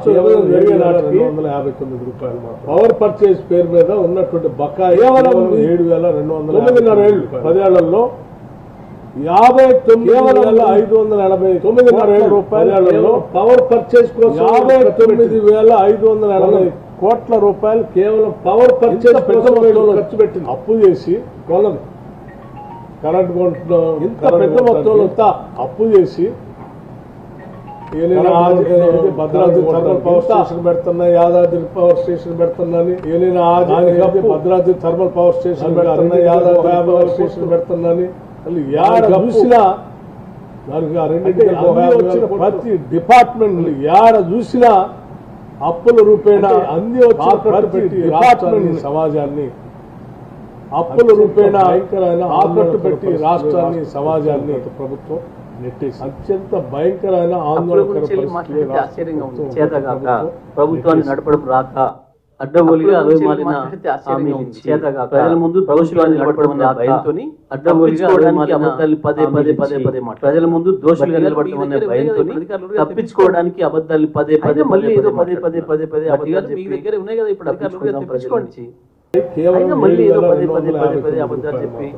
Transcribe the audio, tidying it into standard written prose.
రాష్ట్రం జరిగే నాటికి 259 రూపాయలు పవర్ పర్చేజ్ పేరు మీద ఉన్నటువంటి బకాయి కేవలం 7,209 ఏళ్ళు 10 ఏళ్లలో 59,589 రూపాయలలో పవర్ పర్చేజ్ కోసం 59,580 కోట్ల రూపాయలు కేవలం పవర్ పర్చేజ్ ఖర్చు పెట్టింది. అప్పు చేసి కొన్నది కరెంట్ కొంటున్నాం, ఇంత పెద్ద మొత్తంలో అప్పు చేసి భద్రాద్రి థర్మల్ పవర్ స్టేషన్ పెడుతున్నా, యాదాద్రి పవర్ స్టేషన్ పెడుతున్నాని భద్రాద్రి థర్మల్ పవర్ స్టేషన్ పెడుతున్నా, యాదాద్రి పవర్ స్టేషన్ పెడుతున్నాని చూసినా దానికి ప్రతి డిపార్ట్మెంట్ యాడ చూసినా అప్పుల రూపేణా అన్ని వచ్చి డిపార్ట్మెంట్ సమాజాన్ని అప్పుల రూపేణా ఆకట్టు పెట్టి రాష్ట్రాన్ని సమాజాన్ని ప్రభుత్వం నెట్టేసి అత్యంత భయంకరమైన ఆందోళన ప్రభుత్వాన్ని నడపడం రాక అడ్డగోలుగా అభిమానిన ప్రజల ముందు దోషులుగా నిలబడడం అనే భయంతో అడ్డగోలుగా అబద్ధాలు పదే ప్రజల ముందు దోషులుగా నిలబడడం అనే భయంతో తప్పించుకోవడానికి అబద్ధాలు పదే మళ్ళీ ఏదో పదే అబద్ధాలు మీ దగ్గర ఉన్నాయి కదా ఇప్పుడు అధికారులు మళ్ళీ ఏదో పదే అబద్ధాలు చెప్పి